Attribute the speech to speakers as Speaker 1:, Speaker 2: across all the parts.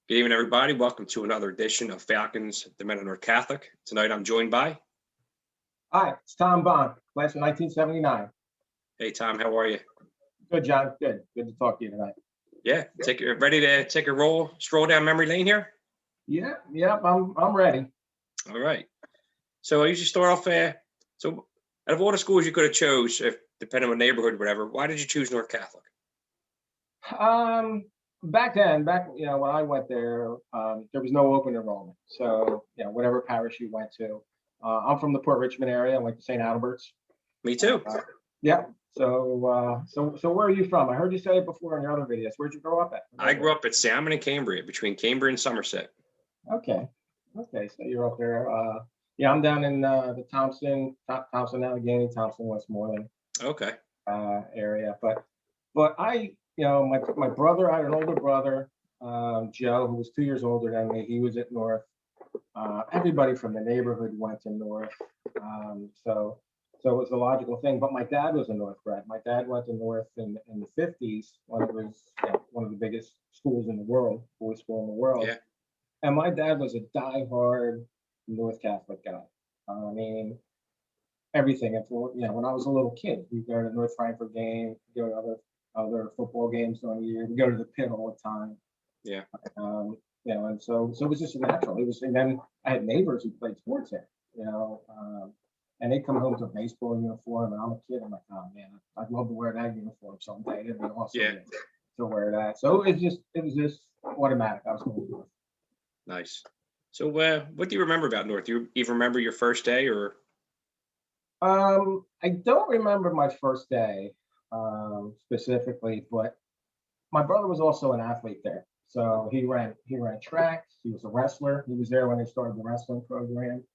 Speaker 1: Good evening, everybody. Welcome to another edition of Falcons, the Men of North Catholic. Tonight, I'm joined by.
Speaker 2: Hi, it's Tom Bonk, class of 1979.
Speaker 1: Hey, Tom, how are you?
Speaker 2: Good, John. Good. Good to talk to you tonight.
Speaker 1: Yeah, ready to take a stroll down memory lane here?
Speaker 2: Yeah, I'm ready.
Speaker 1: All right. So I usually start off. So out of all the schools you could have chose, if depending on neighborhood or whatever, why did you choose North Catholic?
Speaker 2: Back when I went there, there was no open enrollment. So, whatever parish you went to. I'm from the Port Richmond area. I went to St. Albert's.
Speaker 1: Me too.
Speaker 2: Yeah. So where are you from? I heard you say it before in your other videos. Where'd you grow up at?
Speaker 1: I grew up at Salmon and Cambria, between Cambria and Somerset.
Speaker 2: Okay. So you're up there. I'm down in the Thompson, Allegheny, Thompson, Westmoreland.
Speaker 1: Okay.
Speaker 2: Area, but my brother, I had an older brother, Joe, who was 2 years older than me. He was at North. Everybody from the neighborhood went to North, so it was a logical thing. But my dad was a North grad. My dad went to North in the 50s when it was one of the biggest schools in the world, boys' school in the world.
Speaker 1: Yeah.
Speaker 2: And my dad was a diehard North Catholic guy. I mean, everything. When I was a little kid, we go to North Frankfurt game, go to other football games during the year. We go to the pit all the time.
Speaker 1: Yeah.
Speaker 2: And so it was just natural. And then I had neighbors who played sports there. And they come home to a baseball uniform, and I'm a kid. I'm like, oh man, I'd love to wear that uniform someday. It'd be awesome to wear that. So it was just automatic. I was going to do it.
Speaker 1: Nice. So what do you remember about North? Do you even remember your first day or?
Speaker 2: I don't remember my first day specifically, but my brother was also an athlete there. So he ran tracks. He was a wrestler. He was there when they started the wrestling program.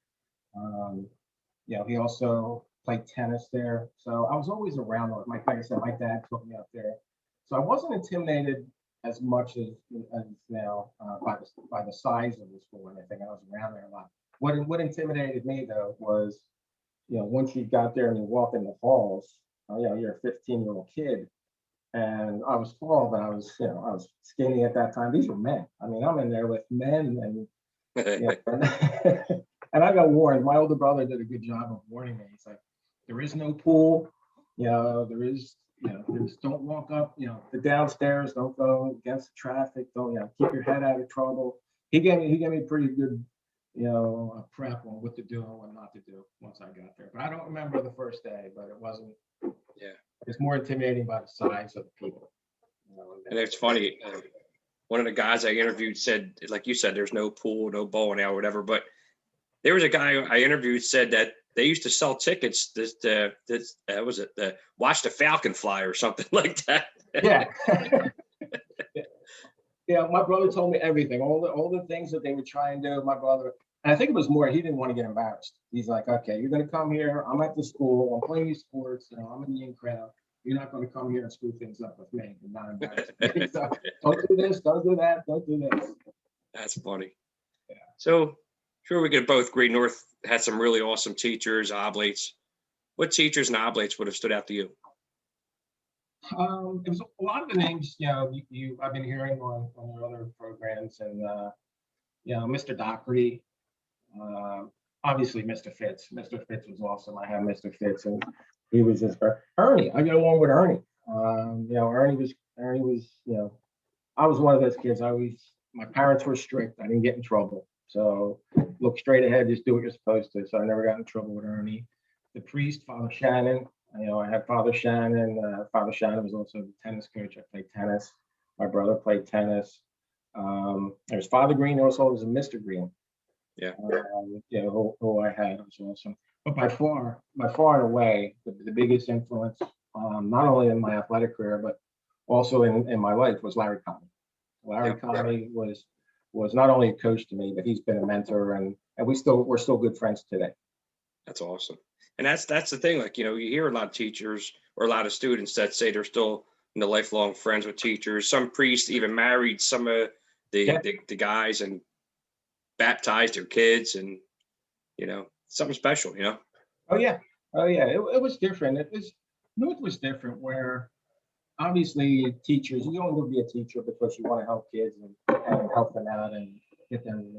Speaker 2: He also played tennis there. So I was always around. Like I said, my dad took me up there. So I wasn't intimidated as much as now by the size of the school or anything. I was around there a lot. What intimidated me though was, once you got there and you walk in the halls, you're a 15-year-old kid, and I was tall, but I was skinny at that time. These were men. I mean, I'm in there with men, and and I got warned. My older brother did a good job of warning me. He's like, there is no pool. Don't walk up, the downstairs. Don't go against the traffic. Don't, keep your head out of trouble. He gave me pretty good, a prep on what to do and what not to do once I got there. But I don't remember the first day, but it wasn't.
Speaker 1: Yeah.
Speaker 2: It's more intimidating by the size of the people.
Speaker 1: And it's funny. One of the guys I interviewed said, like you said, there's no pool, no bowling alley, whatever. But there was a guy I interviewed said that they used to sell tickets. Watch the Falcon fly or something like that.
Speaker 2: Yeah. Yeah, my brother told me everything, all the things that they would try and do. My brother, and I think it was more, he didn't want to get embarrassed. He's like, okay, you're going to come here. I'm at the school. I'm playing these sports. I'm in the in crowd. You're not going to come here and screw things up with me and not embarrass me. So, don't do this. Don't do that. Don't do this.
Speaker 1: That's funny.
Speaker 2: Yeah.
Speaker 1: So, sure, we could both agree North had some really awesome teachers, oblates. What teachers and oblates would have stood out to you?
Speaker 2: It was a lot of the names, I've been hearing on your other programs, and Mr. Dockery, obviously Mr. Fitz. Mr. Fitz was awesome. I have Mr. Fitz, and he was just Ernie. I got along with Ernie. Ernie was, I was one of those kids. My parents were strict. I didn't get in trouble. So look straight ahead, just do what you're supposed to. So I never got in trouble with Ernie. The priest, Father Shannon. I had Father Shannon. Father Shannon was also the tennis coach. I played tennis. My brother played tennis. There's Father Green. There also was a Mr. Green.
Speaker 1: Yeah.
Speaker 2: Who I had was awesome. But by far and away, the biggest influence, not only in my athletic career, but also in my life, was Larry Conley. Larry Conley was not only a coach to me, but he's been a mentor, and we're still good friends today.
Speaker 1: That's awesome. And that's the thing. Like, you hear a lot of teachers or a lot of students that say they're still lifelong friends with teachers. Some priests even married some of the guys and baptized their kids, and something special.
Speaker 2: Oh yeah. It was different. North was different where obviously teachers, you don't want to be a teacher because you want to help kids and help them out and get them,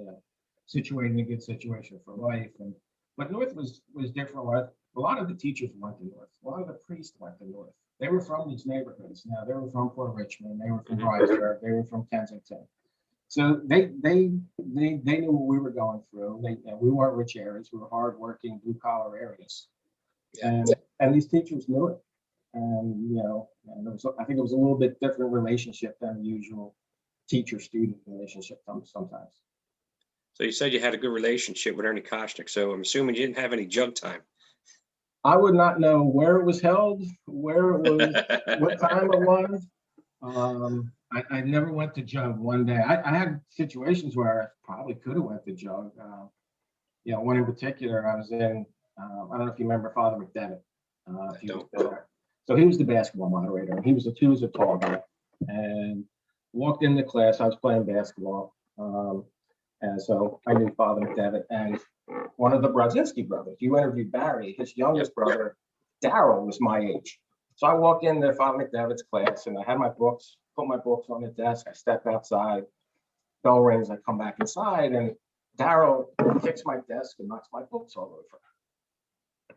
Speaker 2: situated in a good situation for life. But North was different. A lot of the teachers went to North. A lot of the priests went to North. They were from these neighborhoods. Now they were from Port Richmond. They were from Bridesburg. They were from Kensington. So they knew what we were going through. We weren't rich areas. We were hardworking, blue collar areas, and these teachers knew it. And and I think it was a little bit different relationship than the usual teacher-student relationship sometimes.
Speaker 1: So you said you had a good relationship with Ernie Koshnick. So I'm assuming you didn't have any jug time.
Speaker 2: I would not know where it was held, where it was, what time it was. I never went to jug one day. I had situations where I probably could have went to jug. One in particular, I was in. I don't know if you remember Father McDevitt. If you was there. So he was the basketball moderator. And he was a tall guy, and walked into class. I was playing basketball, and so I knew Father McDevitt and one of the Brodzinski brothers. You interviewed Barry. His youngest brother, Daryl, was my age. So I walk into Father McDevitt's class, and I had my books. Put my books on the desk. I step outside. Bell rings. I come back inside, and Daryl kicks my desk and knocks my books all over.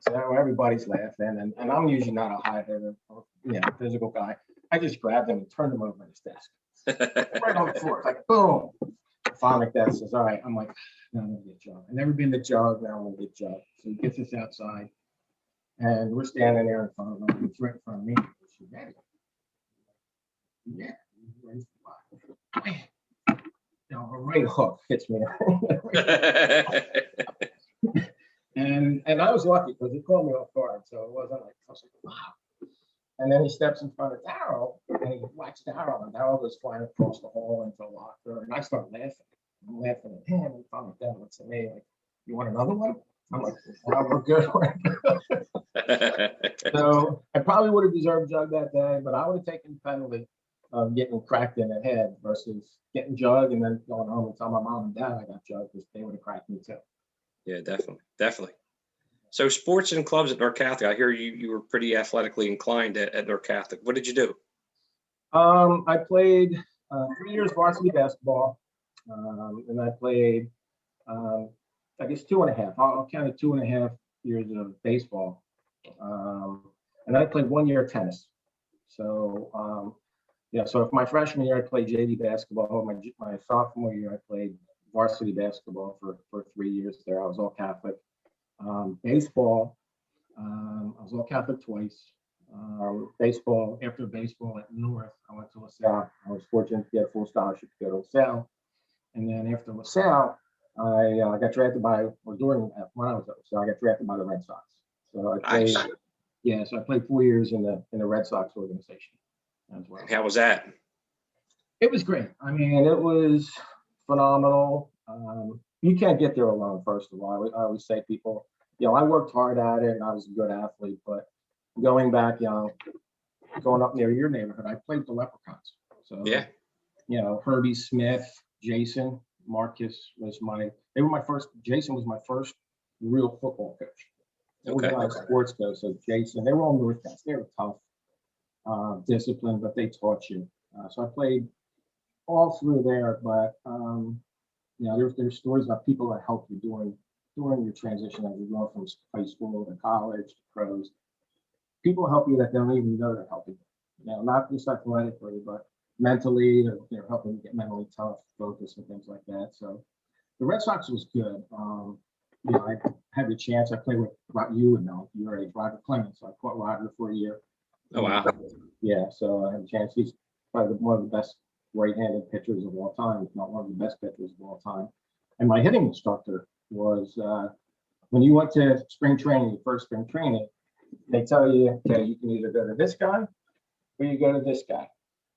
Speaker 2: So everybody's laughing, and I'm usually not a high hitter, physical guy. I just grabbed him and turned him over his desk, right on the floor, like boom. Father McDevitt says, "All right." I'm like, "No, I'm gonna get jug. I've never been to jug. Now I'm gonna get jug." So he gets us outside, and we're standing there in front of him. He's right in front of me. She's ready. Yeah, he's ready for what? A right hook hits me. And I was lucky because he called me off guard, so it wasn't like, I was like, wow. And then he steps in front of Daryl, and he whacks Daryl, and Daryl goes flying across the hall into the locker, and I start laughing. I'm laughing at him, and Father McDevitt looks at me like, "You want another one?" I'm like, "Wow, we're good." So I probably would have deserved jug that day, but I would have taken the penalty of getting cracked in the head versus getting jug and then going home and telling my mom and dad I got jug because they would have cracked me too.
Speaker 1: Yeah, definitely. So sports and clubs at North Catholic, I hear you were pretty athletically inclined at North Catholic. What did you do?
Speaker 2: I played 3 years varsity basketball, and I played, I guess 2.5. I'll count it 2.5 years of baseball, and I played 1 year of tennis. So so if my freshman year I played JV basketball, my sophomore year I played varsity basketball for 3 years there. I was all Catholic. Baseball, I was all Catholic twice. Baseball, after baseball at North, I went to LaSalle. I was fortunate to get a full scholarship to go to LaSalle. And then after LaSalle, I got drafted when I was at LaSalle, I got drafted by the Red Sox. So I played,
Speaker 1: nice.
Speaker 2: So I played 4 years in the Red Sox organization as well.
Speaker 1: How was that?
Speaker 2: It was great. I mean, it was phenomenal. You can't get there alone, first of all. I always say people, I worked hard at it and I was a good athlete, but going back, going up near your neighborhood, I played the Leprechauns. So, Herbie Smith, Jason, Marcus Jason was my first real football coach.
Speaker 1: Okay.
Speaker 2: Was my sports coach. So Jason, they were all North guys. They were tough, disciplined, but they taught you. So I played all through there, but there's stories about people that help you during your transition as you go from high school to college to pros. People help you that don't even know they're helping you. Not just athletically, but mentally. They're helping you get mentally tough, focus, and things like that. So the Red Sox was good. I had the chance. I played with you already, Roger Clemens. So I caught Roger for a year.
Speaker 1: Oh wow.
Speaker 2: So I had a chance. He's probably one of the best right-handed pitchers of all time, if not one of the best pitchers of all time. And my hitting instructor was when you went to spring training, your first spring training, they tell you, okay, you can either go to this guy or you go to this guy,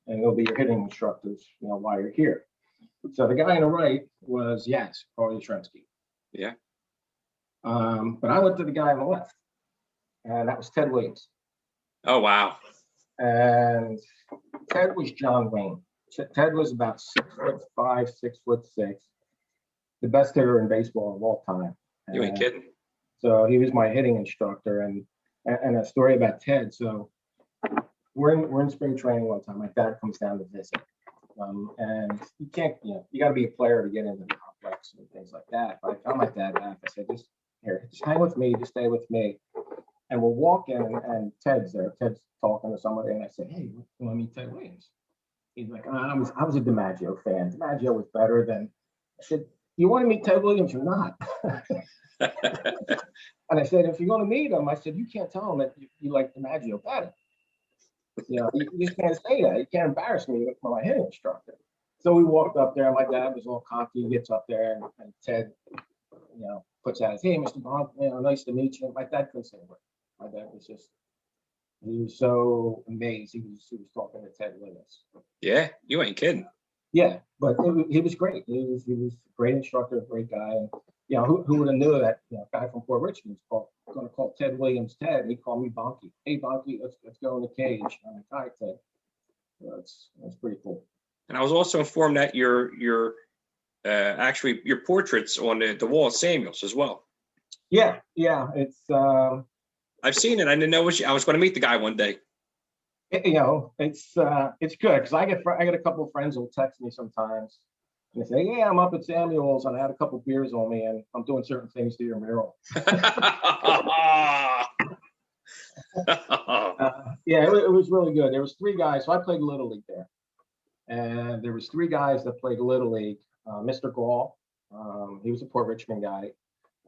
Speaker 2: and they'll be your hitting instructors, while you're here. So the guy on the right was Carl Yastrzemski.
Speaker 1: Yeah.
Speaker 2: But I went to the guy on the left, and that was Ted Williams.
Speaker 1: Oh wow.
Speaker 2: And Ted was John Wayne. Ted was about 6'5", 6'6", the best hitter in baseball of all time.
Speaker 1: You ain't kidding.
Speaker 2: So he was my hitting instructor, and a story about Ted. So we're in spring training one time. My dad comes down to visit. And you can't, you got to be a player to get into the complex and things like that. But I found my dad back. I said, just hang with me, just stay with me. And we're walking, and Ted's there. Ted's talking to somebody, and I said, hey, you want to meet Ted Williams? He's like, I was a DiMaggio fan. DiMaggio was better than. I said, you want to meet Ted Williams or not? And I said, if you're going to meet him, I said, you can't tell him that you like DiMaggio better. You just can't say that. You can't embarrass me with my hitting instructor. So we walked up there, and my dad was all cocky. He gets up there, and Ted, puts out his, hey, Mr. Bonk, nice to meet you. My dad couldn't say a word. My dad was just, he was so amazed. He was talking to Ted Williams.
Speaker 1: Yeah, you ain't kidding.
Speaker 2: Yeah, but he was great. He was a great instructor, great guy. And, who would have knew that, a guy from Port Richmond was going to call Ted Williams Ted. He called me Bonky. Hey, Bonky, let's go in the cage. I'm like, all right, Ted. That's pretty cool. And
Speaker 1: I was also informed that your actually your portraits on the wall of Samuel's as well.
Speaker 2: Yeah, it's.
Speaker 1: I've seen it. I didn't know I was going to meet the guy one day.
Speaker 2: It's good because I get a couple of friends who'll text me sometimes. And they say, yeah, I'm up at Samuel's and I had a couple beers on me and I'm doing certain things to your mural. It was really good. There was 3 guys. So I played Little League there. And there was 3 guys that played Little League. Mr. Gall, he was a Port Richmond guy.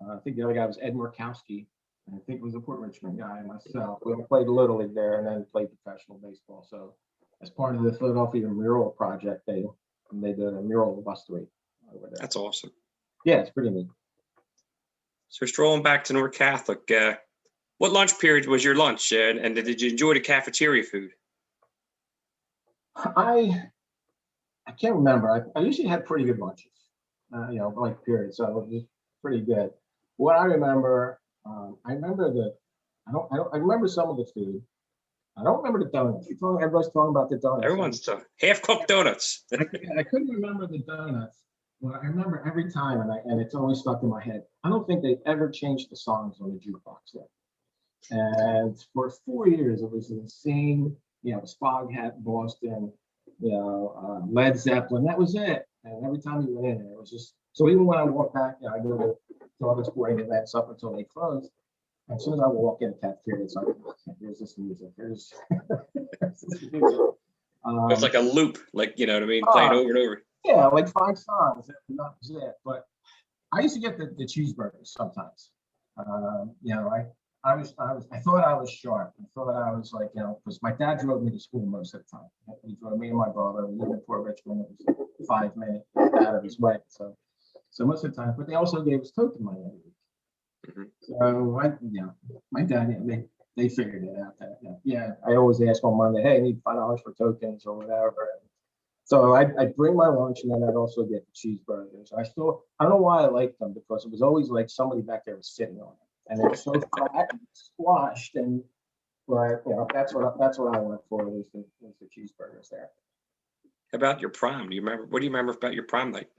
Speaker 2: I think the other guy was Ed Murkowski. I think it was a Port Richmond guy, myself. We played Little League there and then played professional baseball. So as part of the Philadelphia Mural Project, they did a mural of us 3 over there.
Speaker 1: That's awesome.
Speaker 2: Yeah, it's pretty neat.
Speaker 1: So strolling back to North Catholic, what lunch period was your lunch? And did you enjoy the cafeteria food?
Speaker 2: I can't remember. I usually had pretty good lunches, like period. So it was pretty good. What I remember, I remember some of the food. I don't remember the donuts. Everybody's talking about the donuts.
Speaker 1: Everyone's talking half-cooked donuts.
Speaker 2: I couldn't remember the donuts. Well, I remember every time, and it's always stuck in my head. I don't think they've ever changed the songs on the jukebox there. And for 4 years, it was the same, Spoghat, Boston, Led Zeppelin. That was it. And every time you went in there, it was just. So even when I walk back, I go to all the sporting events up until they close. As soon as I walk in the cafeteria, it's like, here's this music. Here's this music.
Speaker 1: It's like a loop, like, you know what I mean? Playing over and over.
Speaker 2: Yeah, like 5 songs. That was it. But I used to get the cheeseburgers sometimes. I thought I was sharp. I thought I was like, because my dad drove me to school most of the time. He drove me and my brother. We lived in Port Richmond. It was 5 minutes out of his way. So most of the time, but they also gave us token money every week. Mm-hmm. So my dad, they figured it out. I always ask on Monday, hey, I need $5 for tokens or whatever. So I'd bring my lunch and then I'd also get the cheeseburgers. I don't know why I liked them because it was always like somebody back there was sitting on it, and it was so flat and squashed. But that's what I went for was the cheeseburgers there.
Speaker 1: How about your prom? Do you remember? What do you remember about your prom night?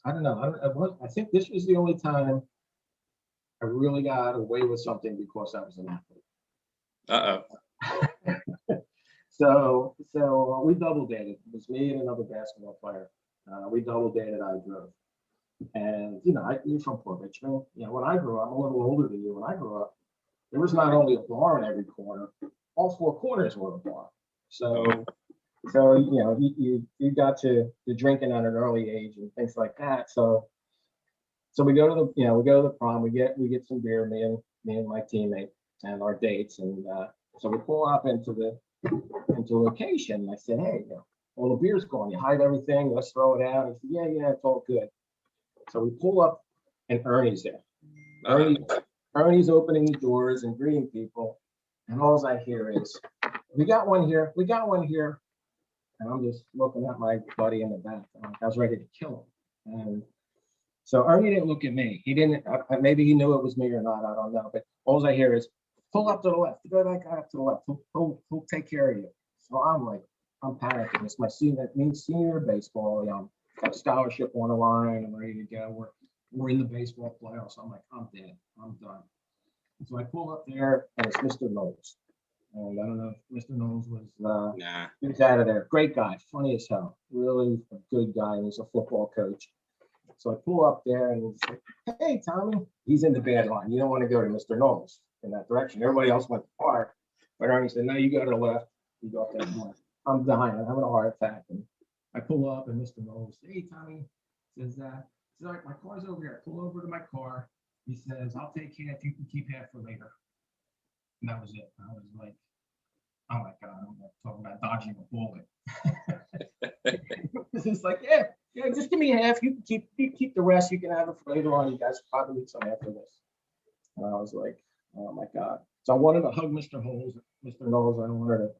Speaker 2: I don't know. I think this was the only time I really got away with something because I was an athlete. So we double dated. It was me and another basketball player. We double dated. I drove, and you're from Port Richmond. When I grew up, I'm a little older than you. When I grew up, there was not only a bar in every corner; all 4 corners were a bar. So you got to drinking at an early age and things like that. So we go to the prom. We get some beer. Me and my teammate and our dates, and so we pull up into location. And I said, hey, all the beer's gone. You hide everything. Let's throw it out. He said, yeah, it's all good. So we pull up, and Ernie's there. Ernie's opening the doors and greeting people, and all I hear is, we got one here. We got one here. And I'm just looking at my buddy in the back. I was ready to kill him. And so Ernie didn't look at me. He didn't. Maybe he knew it was me or not. I don't know. But all I hear is, pull up to the left. Go that guy up to the left. He'll take care of you. So I'm panicking. It's my senior baseball. Got a scholarship on the line. I'm ready to go. We're in the baseball playoffs. I'm like, I'm dead. I'm done. So I pull up there, and it's Mr. Knowles. And I don't know if Mr. Knowles was,
Speaker 1: Nah.
Speaker 2: he was out of there. Great guy, funny as hell, really a good guy. He's a football coach. So I pull up there, and he's like, hey, Tommy. He's in the bad line. You don't want to go to Mr. Knowles in that direction. Everybody else went to the park. But Ernie said, no, you go to the left. You go up there. I'm dying. I'm having a heart attack. And I pull up, and Mr. Knowles, hey, Tommy, says, all right, my car's over here. I pull over to my car. He says, I'll take half. You can keep half for later. And that was it. I was like, oh my God, I'm talking about dodging a bullet. It's just like, yeah, just give me half. You can keep the rest. You can have it for later on. You guys probably need some after this. And I was like, oh my God. So I wanted to hug Mr. Knowles. Mr. Knowles, I wanted to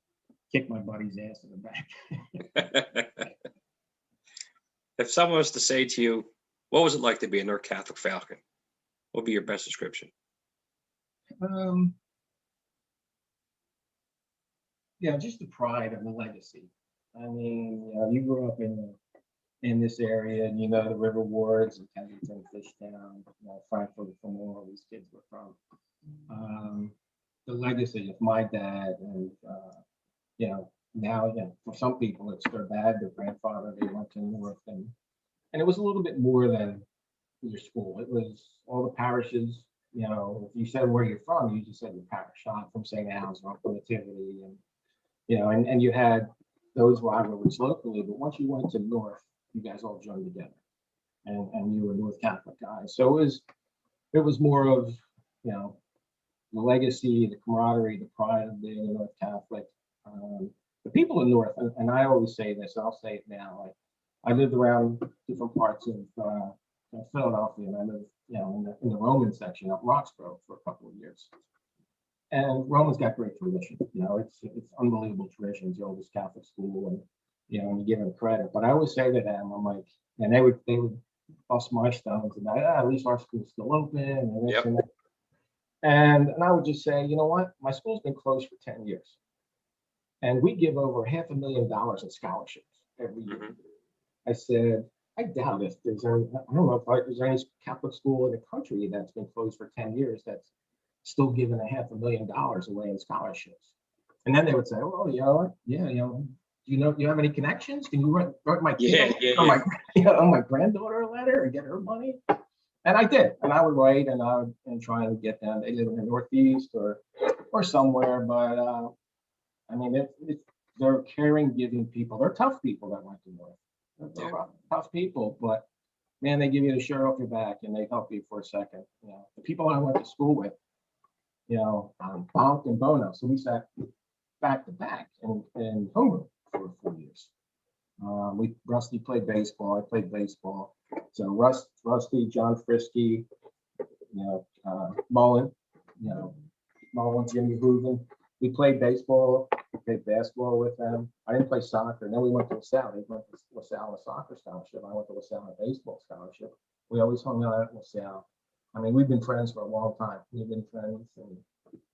Speaker 2: kick my buddy's ass in the back.
Speaker 1: If someone was to say to you, what was it like to be a North Catholic Falcon? What would be your best description?
Speaker 2: Yeah, just the pride of the legacy. I mean, you grew up in this area, and you know the River Wards and Kensington, Fishtown, Frankfurt, from where all these kids were from. The legacy of my dad, and now, for some people it's their dad, their grandfather. They went to North, and it was a little bit more than your school. It was all the parishes. If you said where you're from, you just said your parish. I'm from St. Al's, or from Nativity, and you had those rivalries locally. But once you went to North, you guys all joined together, and you were North Catholic guys. So it was more of the legacy, the camaraderie, the pride of being a North Catholic. The people in North, and I always say this, I'll say it now. I lived around different parts of Philadelphia, and I lived, in the Roman section of Roxborough for a couple of years. And Roman's got great tradition. It's unbelievable tradition. It's the oldest Catholic school, and and you give them credit. But I always say to them, I'm like, and they would bust my stones, and at least our school's still open, and this and that. And I would just say, you know what? My school's been closed for 10 years. And we give over $500,000 in scholarships every year. I said, I doubt if there's any, I don't know if there's any Catholic school in the country that's been closed for 10 years that's still giving $500,000 away in scholarships. And then they would say, well, do you have any connections? Can you write my kid on my granddaughter a letter and get her money? And I did, and I would write, and I would try and get them. They live in the Northeast or somewhere, but I mean, they're caring, giving people. They're tough people that went to North. They're tough people, but man, they give you the shirt off your back, and they help you for a second. The people I went to school with, Bonk and Bono. So we sat back to back in homeroom for 4 years. Rusty played baseball. I played baseball. So Rusty, John Frisky, Mullen, Jimmy Hooven. We played baseball. We played basketball with them. I didn't play soccer. And then we went to LaSalle. They went to LaSalle on a soccer scholarship. I went to LaSalle on a baseball scholarship. We always hung out at LaSalle. I mean, we've been friends for a long time. We've been friends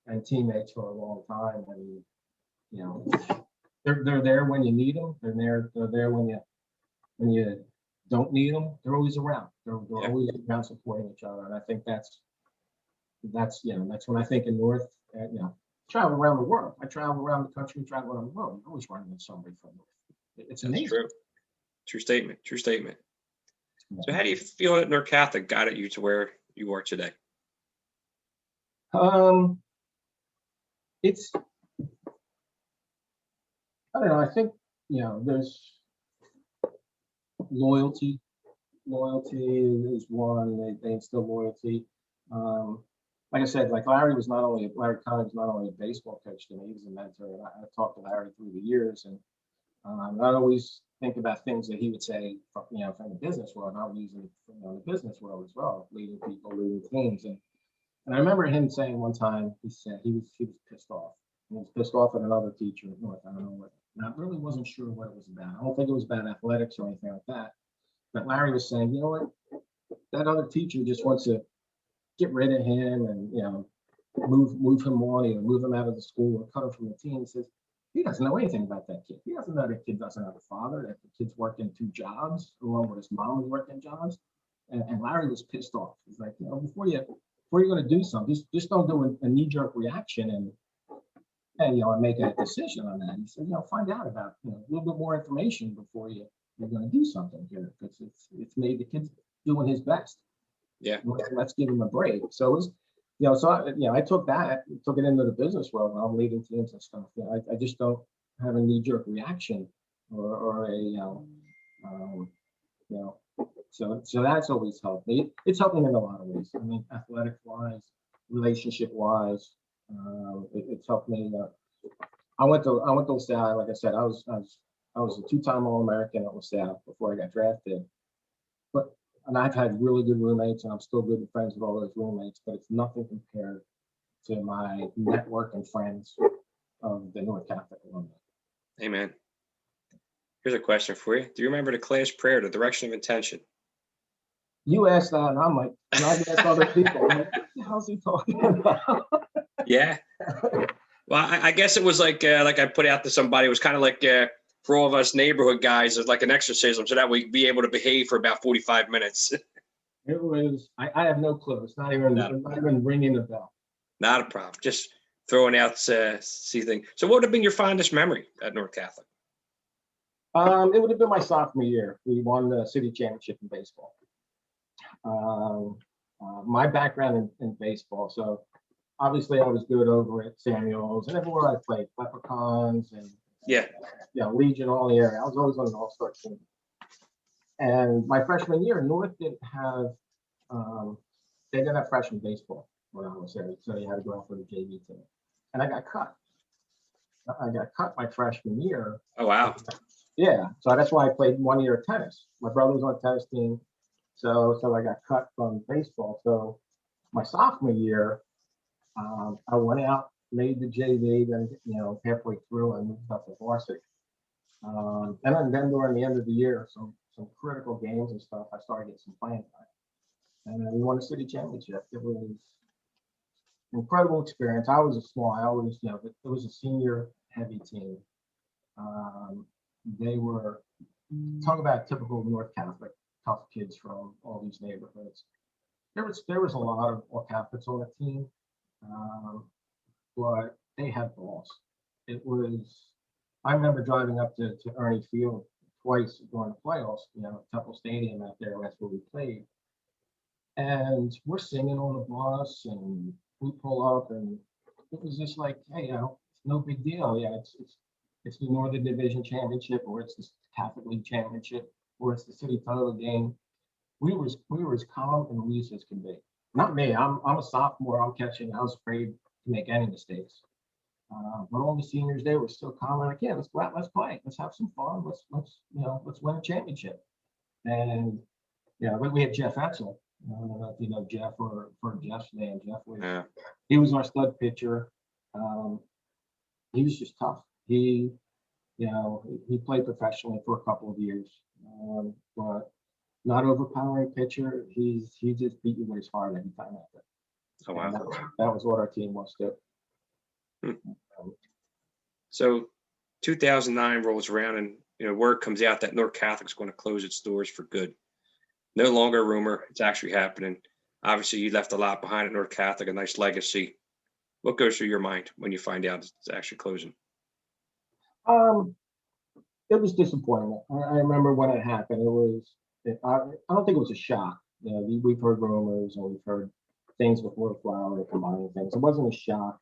Speaker 2: and teammates for a long time. And they're there when you need them. They're there when you don't need them. They're always around. They're always around supporting each other. And I think that's when I think in North. Travel around the world. I travel around the country, travel around the world. I'm always running into somebody from North. It's amazing.
Speaker 1: True. True statement. So how do you feel that North Catholic got you to where you are today?
Speaker 2: It's, I don't know. I think, there's loyalty. Loyalty is one. They instill loyalty. Like I said, Larry Conley was not only a baseball coach to me, he was a mentor. And I talked to Larry through the years, and I always think about things that he would say, from the business world. And I would use it in the business world as well, leading people, leading teams. And I remember him saying one time, he said he was pissed off. He was pissed off at another teacher at North. I don't know what. And I really wasn't sure what it was about. I don't think it was about athletics or anything like that. But Larry was saying, you know what, that other teacher just wants to get rid of him and move him on, move him out of the school or cut him from the team. He says he doesn't know anything about that kid. He doesn't know that kid doesn't have a father, that the kid's working 2 jobs along with his mom was working jobs. And Larry was pissed off. He's like, before you before you're going to do something, just don't do a knee-jerk reaction and make a decision on that. He said, find out about a little bit more information before you're going to do something here, because it's made the kid's doing his best.
Speaker 1: Yeah.
Speaker 2: Let's give him a break. So it was, I took it into the business world. I'm leading teams and stuff. I just don't have a knee-jerk reaction or so that's always helped me. It's helped me in a lot of ways. I mean, athletic-wise, relationship-wise, it's helped me. I went to LaSalle. Like I said, I was a two-time All-American at LaSalle before I got drafted. And I've had really good roommates, and I'm still good friends with all those roommates. But it's nothing compared to my network and friends of the North Catholic alumni.
Speaker 1: Amen. Here's a question for you. Do you remember the class prayer, the direction of intention?
Speaker 2: You asked that, and I'm like, and I've asked other people, I'm like, what the hell's he talking about?
Speaker 1: Yeah. Well, I guess it was like I put out to somebody, it was kind of like for all of us neighborhood guys, it's like an exorcism, so that we'd be able to behave for about 45 minutes.
Speaker 2: It was, I have no clue. It's not even ringing the bell.
Speaker 1: Not a problem. Just throwing out see things. So what would have been your fondest memory at North Catholic?
Speaker 2: It would have been my sophomore year. We won the city championship in baseball. My background in baseball, so obviously I was good over at Samuels and everywhere I played, Leprechauns and Legion, all the area. I was always on an all-star team. And my freshman year, North didn't have freshman baseball when I was there, so you had to go out for the JV team. And I got cut. My freshman year.
Speaker 1: Oh wow!
Speaker 2: Yeah, so that's why I played 1 year of tennis. My brother was on the tennis team, so I got cut from baseball. So my sophomore year, I went out, made the JV, then halfway through I moved up to varsity. And then during the end of the year, some critical games and stuff, I started getting some playing time, and we won the city championship. It was an incredible experience. I was it was a senior heavy team. They were, talk about typical North Catholic, tough kids from all these neighborhoods. There was a lot of all Catholics on the team, but they had balls. It was, I remember driving up to Ernie Field twice during the playoffs, Temple Stadium out there, that's where we played. And we're singing on the bus and we pull up and it was just like, hey, it's no big deal. Yeah, it's the Northern Division Championship, or it's the Catholic League Championship, or it's the city title game. We were as calm and loose as can be. Not me. I'm a sophomore. I'm catching. I was afraid to make any mistakes. But all the seniors, they were still calm. Like, yeah, let's go out, let's play, let's have some fun, let's win a championship. And we had Jeff Etzel. I don't know if you know Jeff or Jeff's name. Jeff was he was our stud pitcher. He was just tough. He played professionally for a couple of years, but not overpowering pitcher. He just beat you with his heart every time out there.
Speaker 1: Oh wow!
Speaker 2: That was what our team was too.
Speaker 1: So 2009 rolls around and word comes out that North Catholic's going to close its doors for good. No longer a rumor, it's actually happening. Obviously, you left a lot behind at North Catholic, a nice legacy. What goes through your mind when you find out it's actually closing?
Speaker 2: It was disappointing. I remember when it happened. I don't think it was a shock. We've heard rumors and we've heard things with Little Flower and combining things. It wasn't a shock.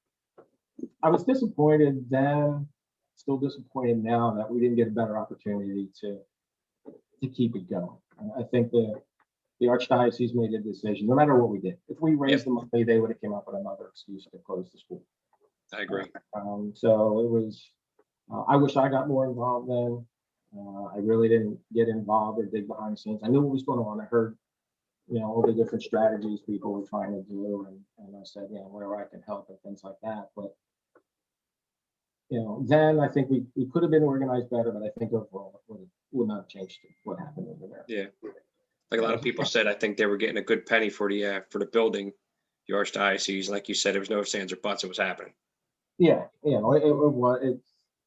Speaker 2: I was disappointed then, still disappointed now that we didn't get a better opportunity to keep it going. I think the Archdiocese made a decision, no matter what we did. If we raised the money, they would have come up with another excuse to close the school.
Speaker 1: I agree.
Speaker 2: So it was, I wish I got more involved then. I really didn't get involved or dig behind the scenes. I knew what was going on. I heard, all the different strategies people were trying to do. And I said, wherever I can help and things like that. But, then I think we could have been organized better, but I think overall it would not have changed what happened over there.
Speaker 1: Yeah. Like a lot of people said, I think they were getting a good penny for the building, the Archdiocese. Like you said, there was no ifs, ands, or buts. It was happening.
Speaker 2: Yeah. It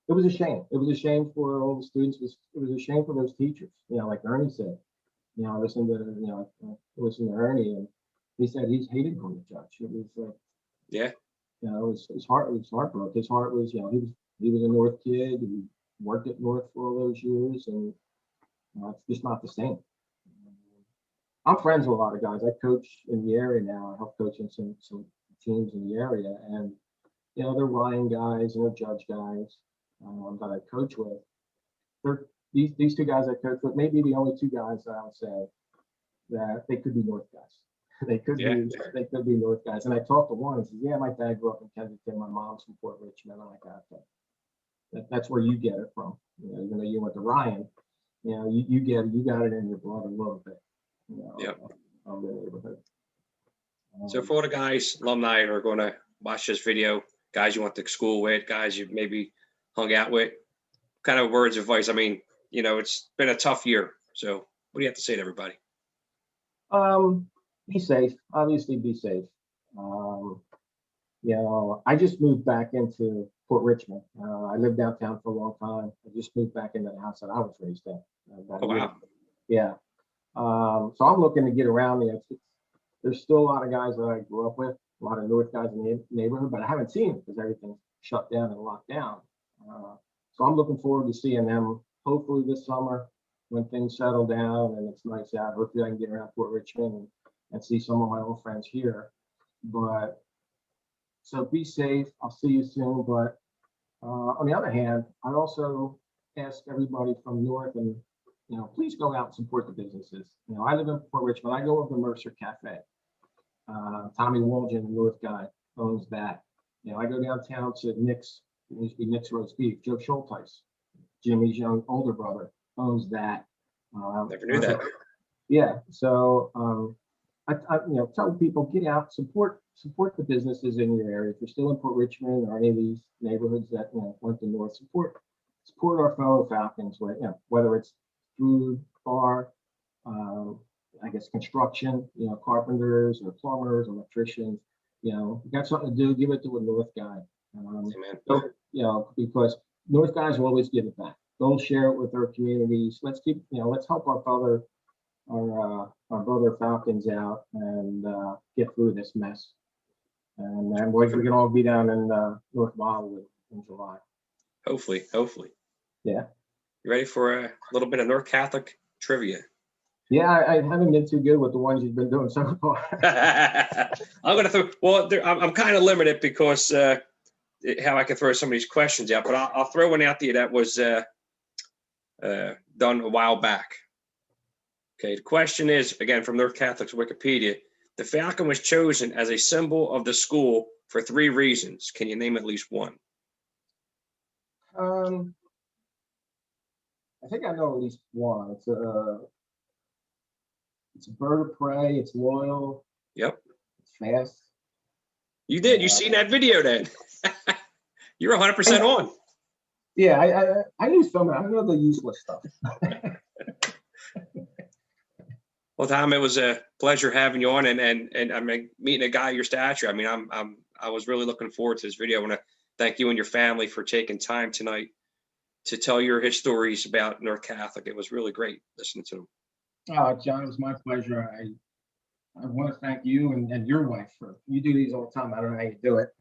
Speaker 2: was a shame. It was a shame for all the students. It was a shame for those teachers. Like Ernie said, listen to Ernie, and he said he didn't go to church. It was like,
Speaker 1: Yeah.
Speaker 2: you know, his heart was heartbroken. His heart was, you know, he was a North kid. He worked at North for all those years, and it's just not the same. I'm friends with a lot of guys. I coach in the area now. I help coaching some teams in the area, and you know, they're Ryan guys and they're Judge guys that I coach with. They're these two guys I coach with, maybe the only two guys that I would say that they could be North guys. They could be North guys. And I talked to one and says, yeah, my dad grew up in Kensington, my mom's from Fort Richmond. I'm like, that's where you get it from. You know, even though you went to Ryan, you know, you got it in your blood a little bit. You know, of the neighborhood.
Speaker 1: So for all the guys, alumni are going to watch this video, guys you went to school with, guys you maybe hung out with, kind of words of advice. I mean, you know, it's been a tough year. So what do you have to say to everybody?
Speaker 2: Be safe. Obviously, be safe. You know, I just moved back into Fort Richmond. I lived downtown for a long time. I just moved back into the house that I was raised in.
Speaker 1: Oh, wow.
Speaker 2: Yeah. So I'm looking to get around there. There's still a lot of guys that I grew up with, a lot of North guys in the neighborhood, but I haven't seen them because everything's shut down and locked down. So I'm looking forward to seeing them hopefully this summer when things settle down and it's nice out. Hopefully I can get around Fort Richmond and see some of my old friends here. But so be safe. I'll see you soon. But on the other hand, I also ask everybody from North and, you know, please go out and support the businesses. You know, I live in Fort Richmond. I go over to Mercer Cafe. Tommy Wolgen, the North guy, owns that. You know, I go downtown to Nick's. It used to be Nick's Roast Beef. Joe Schulteis, Jimmy's young older brother, owns that.
Speaker 1: Never knew that.
Speaker 2: Yeah. So I you know, tell people, get out, support the businesses in your area. If you're still in Port Richmond or any of these neighborhoods that, you know, went to North, support our fellow Falcons. You know, whether it's food, bar, I guess construction, you know, carpenters or plumbers, electricians. You know, you got something to do, give it to a North guy. So, you know, because North guys will always give it back. They'll share it with their communities. Let's keep, you know, let's help our brother Falcons out and get through this mess. And then we can all be down in North Wildwood in July.
Speaker 1: Hopefully.
Speaker 2: Yeah.
Speaker 1: You ready for a little bit of North Catholic trivia?
Speaker 2: Yeah, I haven't been too good with the ones you've been doing so far.
Speaker 1: I'm gonna throw. Well, I'm kind of limited because how I can throw some of these questions out, but I'll throw one out there that was done a while back. Okay, the question is, again, from North Catholic's Wikipedia, the Falcon was chosen as a symbol of the school for 3 reasons. Can you name at least one?
Speaker 2: I think I know at least one. It's a bird of prey. It's loyal.
Speaker 1: Yep.
Speaker 2: It's fast.
Speaker 1: You did. You seen that video then? You're 100% on.
Speaker 2: Yeah, I knew some. I know the useless stuff.
Speaker 1: Well, Tom, it was a pleasure having you on, and I mean, meeting a guy your stature. I mean, I was really looking forward to this video. I want to thank you and your family for taking time tonight to tell your stories about North Catholic. It was really great listening to them.
Speaker 2: John, it was my pleasure. I want to thank you and your wife for, you do these all the time. I don't know how you do it.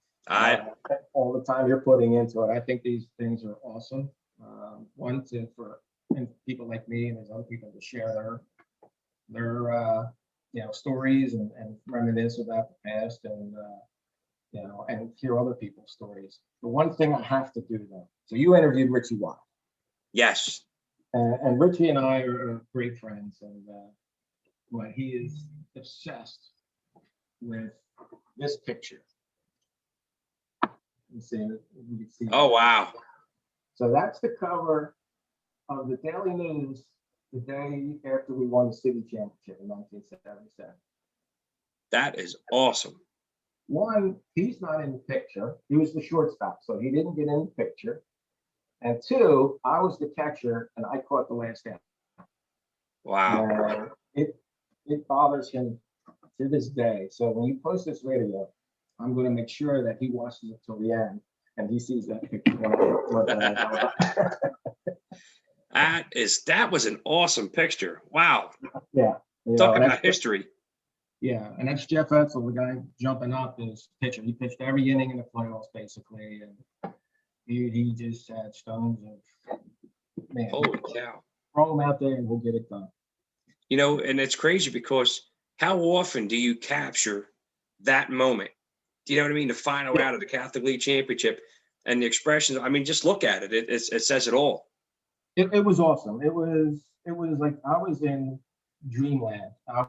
Speaker 2: All the time you're putting into it. I think these things are awesome. One, for people like me and there's other people to share their you know, stories and reminisce about the past and you know, and hear other people's stories. The one thing I have to do though, so you interviewed Richie Watt.
Speaker 1: Yes.
Speaker 2: And Richie and I are great friends, and but he is obsessed with this picture. You can see
Speaker 1: Oh, wow.
Speaker 2: So that's the cover of the Daily News the day after we won the city championship in 1977.
Speaker 1: That is awesome.
Speaker 2: One, he's not in the picture. He was the shortstop, so he didn't get in the picture. And 2, I was the catcher, and I caught the last out.
Speaker 1: Wow.
Speaker 2: And it bothers him to this day. So when you post this video, I'm going to make sure that he watches it till the end and he sees that picture.
Speaker 1: That was an awesome picture. Wow.
Speaker 2: Yeah.
Speaker 1: Talk about history.
Speaker 2: Yeah, and that's Jeff Etzel, the guy jumping up is pitcher. He pitched every inning in the playoffs basically, and he just had stones of, man,
Speaker 1: Holy cow.
Speaker 2: throw him out there and we'll get it done.
Speaker 1: You know, and it's crazy because how often do you capture that moment? Do you know what I mean? The final
Speaker 2: Yeah.
Speaker 1: out of the Catholic League Championship and the expressions. I mean, just look at it. It says it all.
Speaker 2: It was awesome. It was like I was in dreamland. I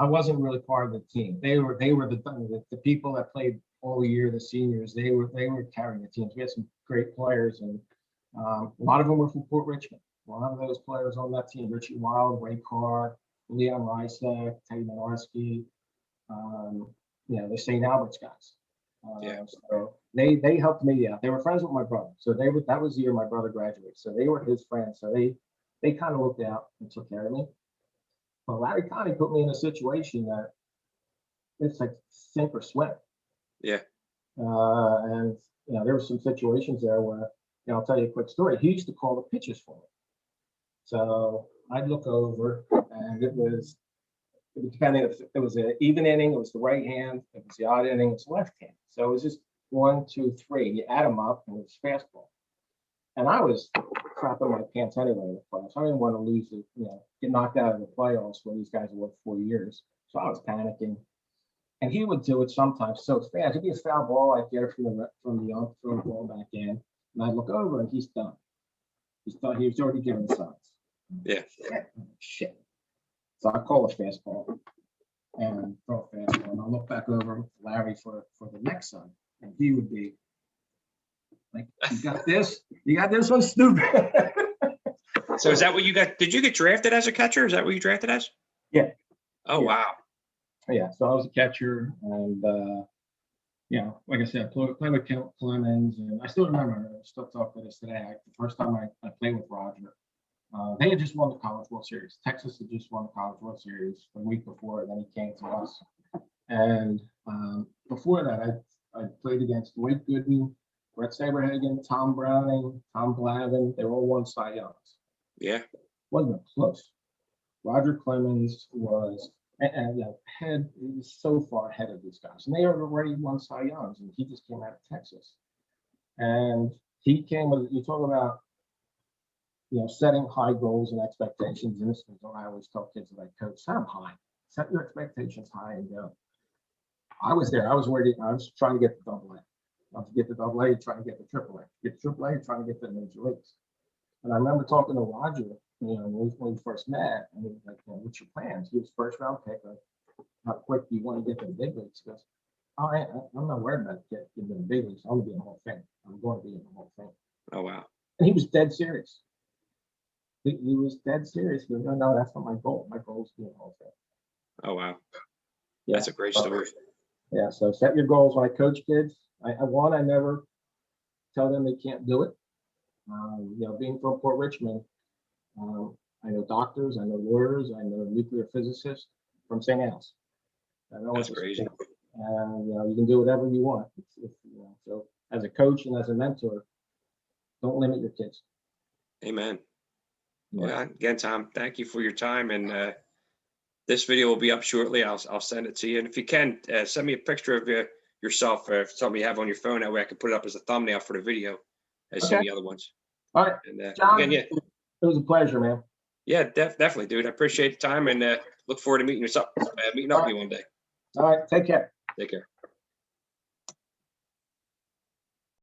Speaker 2: wasn't really part of the team. They were the people that played all year, the seniors. They were carrying the teams. We had some great players, and a lot of them were from Port Richmond. A lot of those players on that team: Richie Wild, Ray Carr, Leon Rysek, Teddy Minarski, the St. Albert's guys.
Speaker 1: Yeah.
Speaker 2: So they helped me out. They were friends with my brother. So that was the year my brother graduated. So they were his friends. So they kind of looked out and took care of me. Well, Larry Connie put me in a situation that it's like sink or swim.
Speaker 1: Yeah.
Speaker 2: And there were some situations there where, I'll tell you a quick story. He used to call the pitches for me. So I'd look over, and it was depending if it was an even inning, it was the right hand. If it was the odd inning, it was the left hand. So it was just 1, 2, 3. You add them up, and it was fastball. And I was crapping my pants anyway in the playoffs. I didn't want to lose it, get knocked out of the playoffs where these guys worked 4 years. So I was panicking. And he would do it sometimes so fast. It'd be a foul ball. I'd get it from the ump, throw the ball back in. And I'd look over and he's done. He's done. He was already giving the signs.
Speaker 1: Yeah.
Speaker 2: Shit. So I call a fastball and throw a fastball. And I'll look back over to Larry for the next one. And he would be like, you got this? You got this one, stupid.
Speaker 1: So is that what you got? Did you get drafted as a catcher? Is that what you drafted as?
Speaker 2: Yeah.
Speaker 1: Oh,
Speaker 2: Yeah.
Speaker 1: wow.
Speaker 2: Yeah. So I was a catcher, and like I said, I played with Clemens, and I still remember. I still talk to this today. The first time I played with Roger, they had just won the College World Series. Texas had just won the College World Series the week before, and then he came to us. And before that, I played against Dwight Gooden, Brett Saberhagen, Tom Browning, Tom Glavine. They were all won Cy Youngs.
Speaker 1: Yeah.
Speaker 2: Wasn't close. Roger Clemens was he was so far ahead of these guys, and they had already won Cy Youngs, and he just came out of Texas. And he came with, you talk about setting high goals and expectations. And this is what I always tell kids that I coach: set them high, set your expectations high, and go. I was there. I was ready. I was trying to get the double A. I was to get the double A, trying to get the triple A. Get the triple A, trying to get the major leagues. And I remember talking to Roger, when we first met, and he was like, "What's your plans?" He was first round pick. Like, how quick do you want to get to the big leagues? He goes, "Oh, I'm not worried about getting to the big leagues. I'm going to be in the Hall of Fame. I'm going to be in the Hall of Fame."
Speaker 1: Oh, wow.
Speaker 2: And he was dead serious. He was dead serious. He goes, "No, that's not my goal. My goal is to be in the Hall of Fame."
Speaker 1: Oh, wow.
Speaker 2: Yeah.
Speaker 1: That's a great story.
Speaker 2: Yeah. So set your goals. When I coach kids, I never tell them they can't do it. Being from Port Richmond, I know doctors, I know lawyers, I know nuclear physicists from St. Anne's.
Speaker 1: That's crazy.
Speaker 2: And you can do whatever you want. So as a coach and as a mentor, don't limit your kids.
Speaker 1: Amen.
Speaker 2: Yeah.
Speaker 1: Well, again, Tom, thank you for your time. And this video will be up shortly. I'll send it to you. And if you can, send me a picture of yourself, if something you have on your phone. That way I can put it up as a thumbnail for the video as some of the other ones.
Speaker 2: All right.
Speaker 1: And
Speaker 2: John,
Speaker 1: again,
Speaker 2: it was a pleasure, man.
Speaker 1: Yeah, definitely, dude. I appreciate the time, and look forward to meeting up with you one day.
Speaker 2: All right. Take care.
Speaker 1: Take care.